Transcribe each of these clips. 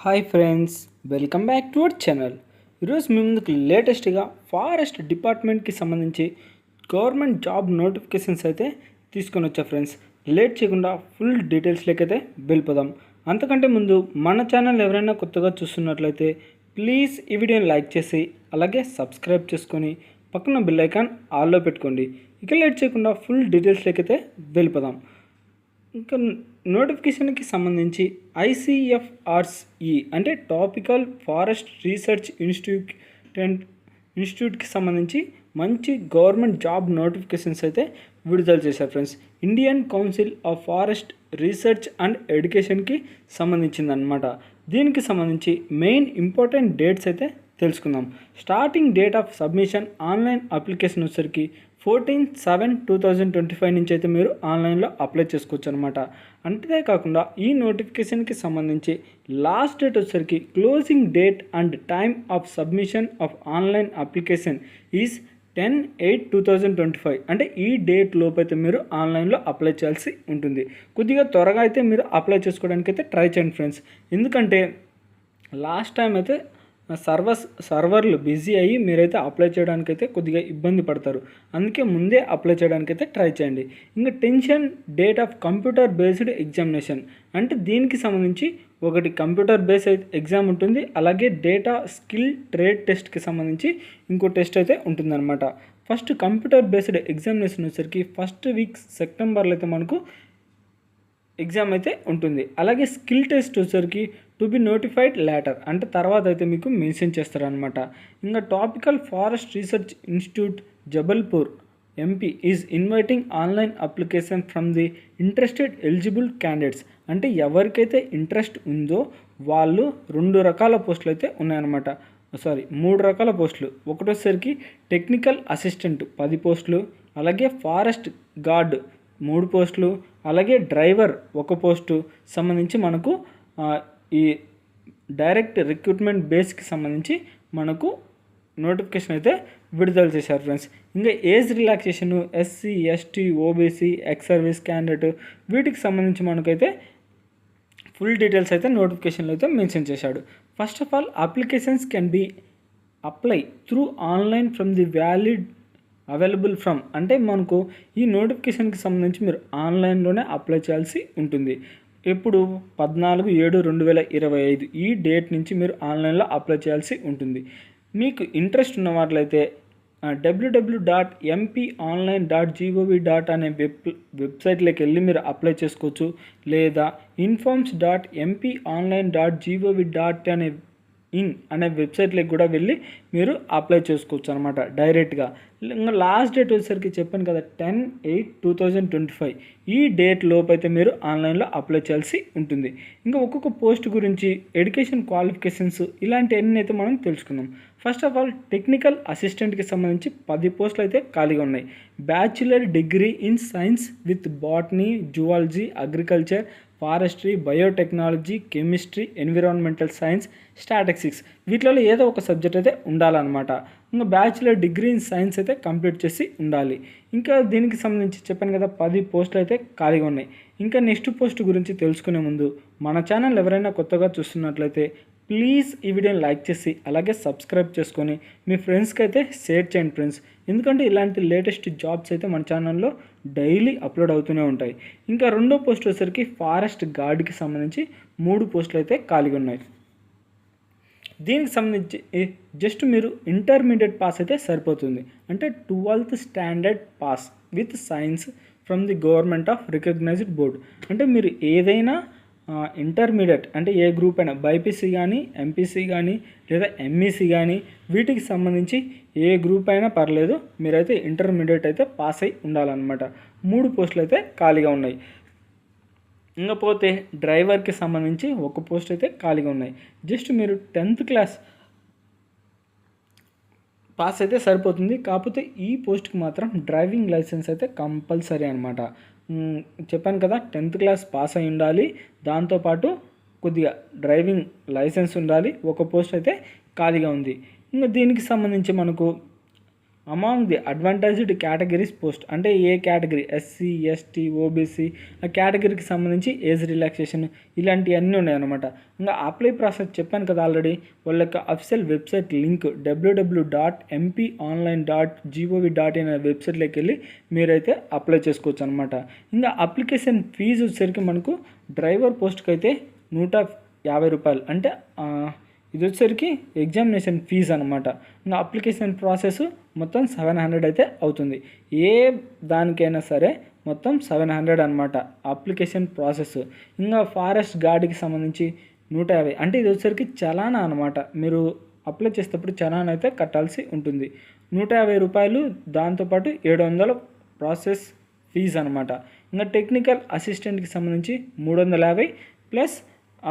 Hi friends, welcome back to our channel. ఈరోజు మీ ముందుకు లేటెస్ట్గా ఫారెస్ట్ డిపార్ట్మెంట్కి సంబంధించి గవర్నమెంట్ జాబ్ నోటిఫికేషన్స్ అయితే తీసుకొని వచ్చా ఫ్రెండ్స్. లేట్ చేయకుండా ఫుల్ డీటెయిల్స్లోకి అయితే వెళ్ళిపోదాం. అంతకంటే ముందు మన ఛానల్ ఎవరైనా కొత్తగా చూస్తున్నట్లయితే ప్లీజ్ ఈ వీడియోని లైక్ చేసి అలాగే సబ్స్క్రైబ్ చేసుకొని పక్కన బెల్ ఐకాన్ ఆల్లో పెట్టుకోండి. ఇక లేట్ చేయకుండా ఫుల్ డీటెయిల్స్లోకి అయితే వెళ్ళిపోదాం. ఇంకా నోటిఫికేషన్కి సంబంధించి ICFRE అంటే టాపికల్ ఫారెస్ట్ రీసెర్చ్ ఇన్స్టిట్యూట్కి సంబంధించి మంచి గవర్నమెంట్ జాబ్ నోటిఫికేషన్స్ అయితే విడుదల చేశారు friends. Indian council of forest research and ఎడ్యుకేషన్కి సంబంధించిందనమాట. దీనికి సంబంధించి మెయిన్ ఇంపార్టెంట్ డేట్స్ అయితే తెలుసుకుందాం. Starting date of submission online application వచ్చేసరికి 14/7/2025 నుంచి అయితే మీరు ఆన్లైన్లో అప్లై చేసుకోవచ్చు అనమాట. అంతేకాకుండా ఈ నోటిఫికేషన్కి సంబంధించి లాస్ట్ డేట్ వచ్చేసరికి closing date and time of submission of online application is 10/8/2025 అంటే ఈ డేట్ లోపు అయితే మీరు ఆన్లైన్లో అప్లై చేయాల్సి ఉంటుంది. కొద్దిగా త్వరగా అయితే మీరు అప్లై చేసుకోవడానికి అయితే ట్రై చేయండి ఫ్రెండ్స్. ఎందుకంటే లాస్ట్ టైం అయితే సర్వర్లు బిజీ అయ్యి మీరైతే అప్లై చేయడానికైతే కొద్దిగా ఇబ్బంది పడతారు. అందుకే ముందే అప్లై చేయడానికైతే ట్రై చేయండి. ఇంకా tension date of computer based examination అంటే దీనికి సంబంధించి ఒకటి కంప్యూటర్ బేస్డ్ ఎగ్జామ్ ఉంటుంది, అలాగే డేటా స్కిల్ ట్రేడ్ టెస్ట్కి సంబంధించి ఇంకో టెస్ట్ అయితే ఉంటుందన్నమాట. ఫస్ట్ కంప్యూటర్ బేస్డ్ ఎగ్జామినేషన్ వచ్చేసరికి ఫస్ట్ వీక్ సెప్టెంబర్లో అయితే మనకు ఎగ్జామ్ అయితే ఉంటుంది. అలాగే స్కిల్ టెస్ట్ వచ్చేసరికి టు బి నోటిఫైడ్ లేటర్ అంటే తర్వాత అయితే మీకు మెన్షన్ చేస్తారనమాట. ఇంకా topical forest research institute Jabalpur MP is inviting online application from the interested eligible candidates అంటే ఎవరికైతే ఇంట్రెస్ట్ ఉందో వాళ్ళు 2 రకాల పోస్టులు అయితే ఉన్నాయన్నమాట. 3 రకాల పోస్టులు. ఒకటోసరికి టెక్నికల్ అసిస్టెంట్ 10 పోస్టులు, అలాగే ఫారెస్ట్ గార్డ్ 3 పోస్టులు, అలాగే డ్రైవర్ 1 పోస్టు సంబంధించి మనకు ఈ డైరెక్ట్ రిక్రూట్మెంట్ బేస్కి సంబంధించి మనకు నోటిఫికేషన్ అయితే విడుదల చేశారు ఫ్రెండ్స్. ఇంకా age relaxation SC ST OBC ex service candidate వీటికి సంబంధించి మనకైతే ఫుల్ డీటెయిల్స్ అయితే నోటిఫికేషన్లో అయితే మెన్షన్ చేశాడు. First of all applications can be apply through online from the valid available from అంటే మనకు ఈ నోటిఫికేషన్కి సంబంధించి మీరు ఆన్లైన్లోనే అప్లై చేయాల్సి ఉంటుంది. ఇప్పుడు 14/7/2025 ఈ డేట్ నుంచి మీరు ఆన్లైన్లో అప్లై చేయాల్సి ఉంటుంది. మీకు ఇంట్రెస్ట్ ఉన్న వాట్లయితే www.mponline.gov. అనే వెబ్సైట్లోకి వెళ్ళి మీరు అప్లై చేసుకోవచ్చు, లేదా informs.mponline.gov. అనే వెబ్సైట్లోకి కూడా వెళ్ళి మీరు అప్లై చేసుకోవచ్చు అనమాట డైరెక్ట్గా. ఇంకా లాస్ట్ డేట్ వచ్చేసరికి చెప్పాను కదా 10/8/2025 ఈ డేట్ లోపు అయితే మీరు ఆన్లైన్లో అప్లై చేయాల్సి ఉంటుంది. ఇంకా ఒక్కొక్క పోస్ట్ గురించి ఎడ్యుకేషన్ క్వాలిఫికేషన్స్ ఇలాంటివన్నీ అయితే మనం తెలుసుకుందాం. ఫస్ట్ ఆఫ్ ఆల్ టెక్నికల్ అసిస్టెంట్కి సంబంధించి 10 పోస్టులు అయితే ఖాళీగా ఉన్నాయి. Bachelor degree in science with botany, zoology, agriculture, forestry, biotechnology, chemistry, environmental science, statistics వీటిలో ఏదో ఒక సబ్జెక్ట్ అయితే ఉండాలన్నమాట. ఇంకా బ్యాచులర్ డిగ్రీ ఇన్ సైన్స్ అయితే కంప్లీట్ చేసి ఉండాలి. ఇంకా దీనికి సంబంధించి చెప్పాను కదా 10 పోస్టులు అయితే ఖాళీగా ఉన్నాయి. ఇంకా నెక్స్ట్ పోస్ట్ గురించి తెలుసుకునే ముందు మన ఛానల్ ఎవరైనా కొత్తగా చూస్తున్నట్లయితే ప్లీజ్ ఈ వీడియోని లైక్ చేసి అలాగే సబ్స్క్రైబ్ చేసుకొని మీ ఫ్రెండ్స్కి అయితే షేర్ చేయండి ఫ్రెండ్స్. ఎందుకంటే ఇలాంటి లేటెస్ట్ జాబ్స్ అయితే మన ఛానల్లో డైలీ అప్లోడ్ అవుతూనే ఉంటాయి. ఇంకా రెండో పోస్ట్ వచ్చేసరికి ఫారెస్ట్ గార్డ్కి సంబంధించి 3 పోస్టులు అయితే ఖాళీగా ఉన్నాయి. దీనికి సంబంధించి జస్ట్ మీరు ఇంటర్మీడియట్ పాస్ అయితే సరిపోతుంది. అంటే 12th standard pass with science from the government of recognised board అంటే మీరు ఏదైనా ఇంటర్మీడియట్ అంటే ఏ గ్రూప్ అయినా బైపీసీ కానీ, MPC కానీ, లేదా MEC కానీ వీటికి సంబంధించి ఏ గ్రూప్ అయినా పర్లేదు, మీరైతే ఇంటర్మీడియట్ అయితే పాస్ అయి ఉండాలన్నమాట. 3 పోస్టులు అయితే ఖాళీగా ఉన్నాయి. ఇంకపోతే డ్రైవర్కి సంబంధించి 1 పోస్ట్ అయితే ఖాళీగా ఉన్నాయి. జస్ట్ మీరు 10th క్లాస్ పాస్ అయితే సరిపోతుంది. కాకపోతే ఈ పోస్ట్కి మాత్రం డ్రైవింగ్ లైసెన్స్ అయితే కంపల్సరీ అనమాట. చెప్పాను కదా 10th క్లాస్ పాస్ అయి ఉండాలి, దాంతోపాటు కొద్దిగా డ్రైవింగ్ లైసెన్స్ ఉండాలి. 1 పోస్ట్ అయితే ఖాళీగా ఉంది. ఇంకా దీనికి సంబంధించి మనకు అమాంగ్ ది అడ్వాంటేజ్డ్ కేటగిరీస్ పోస్ట్ అంటే ఏ కేటగిరీ ఎస్సీ ఎస్టీ ఓబీసీ ఆ కేటగిరీకి సంబంధించి ఏజ్ రిలాక్సేషన్ ఇలాంటివన్నీ ఉన్నాయన్నమాట. ఇంకా అప్లై ప్రాసెస్ చెప్పాను కదా ఆల్రెడీ. వాళ్ళ యొక్క అఫీషియల్ వెబ్సైట్ లింక్ www.mponline.gov.in అనే వెబ్సైట్లోకి వెళ్ళి మీరైతే అప్లై చేసుకోవచ్చు అనమాట. ఇంకా అప్లికేషన్ ఫీజు వచ్చేసరికి మనకు డ్రైవర్ పోస్ట్కి అయితే ₹150 అంటే ఇది వచ్చేసరికి ఎగ్జామినేషన్ ఫీజు అనమాట. ఇంకా అప్లికేషన్ ప్రాసెస్ మొత్తం 700 అయితే అవుతుంది. ఏ దానికైనా సరే మొత్తం 700 అనమాట అప్లికేషన్ ప్రాసెస్. ఇంకా ఫారెస్ట్ గార్డ్కి సంబంధించి 150 అంటే ఇది వచ్చేసరికి చలానా అనమాట. మీరు అప్లై చేసేటప్పుడు చలానా అయితే కట్టాల్సి ఉంటుంది. ₹150, దాంతోపాటు 700 ప్రాసెస్ ఫీజు అనమాట. ఇంకా టెక్నికల్ అసిస్టెంట్కి సంబంధించి 350 ప్లస్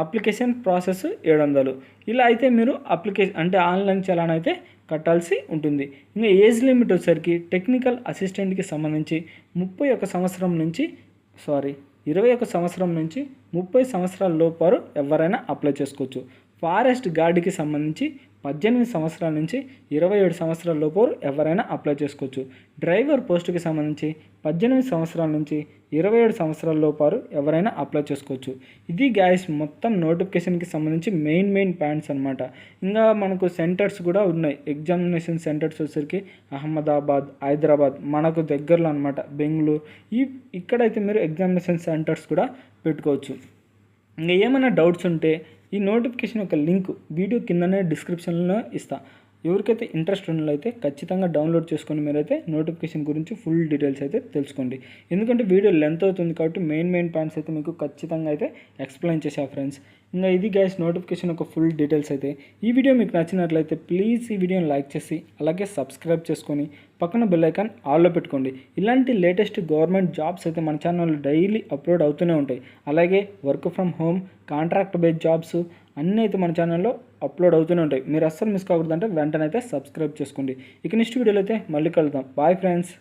అప్లికేషన్ ప్రాసెస్ 700. ఇలా అయితే మీరు అప్లికేషన్ అంటే ఆన్లైన్ చలానా అయితే కట్టాల్సి ఉంటుంది. ఇంకా ఏజ్ లిమిట్ వచ్చేసరికి టెక్నికల్ అసిస్టెంట్కి సంబంధించి 21 సంవత్సరం నుంచి 30 సంవత్సరాల లోపు ఎవరైనా అప్లై చేసుకోవచ్చు. ఫారెస్ట్ గార్డ్కి సంబంధించి 18 సంవత్సరాల నుంచి 27 సంవత్సరాల లోపు ఎవరైనా అప్లై చేసుకోవచ్చు. డ్రైవర్ పోస్టుకి సంబంధించి 18 సంవత్సరాల నుంచి 27 సంవత్సరాల లోపు ఎవరైనా అప్లై చేసుకోవచ్చు. ఇది గైస్ మొత్తం నోటిఫికేషన్కి సంబంధించి మెయిన్ పాయింట్స్ అనమాట. ఇంకా మనకు సెంటర్స్ కూడా ఉన్నాయి. ఎగ్జామినేషన్ సెంటర్స్ వచ్చేసరికి అహ్మదాబాద్, హైదరాబాద్ మనకు దగ్గరలో అనమాట, బెంగళూరు ఇక్కడైతే మీరు ఎగ్జామినేషన్ సెంటర్స్ కూడా పెట్టుకోవచ్చు. ఇంకా ఏమైనా డౌట్స్ ఉంటే ఈ నోటిఫికేషన్ యొక్క లింక్ వీడియో కిందనే డిస్క్రిప్షన్లో ఇస్తా. ఎవరికైతే ఇంట్రెస్ట్ ఉన్నట్లయితే ఖచ్చితంగా డౌన్లోడ్ చేసుకొని మీరైతే నోటిఫికేషన్ గురించి ఫుల్ డీటెయిల్స్ అయితే తెలుసుకోండి. ఎందుకంటే వీడియో లెంత్ అవుతుంది కాబట్టి మెయిన్ పాయింట్స్ అయితే మీకు ఖచ్చితంగా అయితే ఎక్స్ప్లెయిన్ చేసా ఫ్రెండ్స్. ఇంకా ఇది గైస్ నోటిఫికేషన్ యొక్క ఫుల్ డీటెయిల్స్ అయితే. ఈ వీడియో మీకు నచ్చినట్లయితే ప్లీజ్ ఈ వీడియోని లైక్ చేసి అలాగే సబ్స్క్రైబ్ చేసుకొని పక్కన బెల్ ఐకాన్ ఆల్లో పెట్టుకోండి. ఇలాంటి లేటెస్ట్ గవర్నమెంట్ జాబ్స్ అయితే మన ఛానల్లో డైలీ అప్లోడ్ అవుతూనే ఉంటాయి. అలాగే work from home, contract based jobs అన్నీ అయితే మన ఛానల్లో అప్లోడ్ అవుతూనే ఉంటాయి. మీరు అస్సలు మిస్ కాకూడదంటే వెంటనే అయితే సబ్స్క్రైబ్ చేసుకోండి. ఇక నెక్స్ట్ వీడియోలో అయితే మళ్ళీ కలుద్దాం. Bye friends.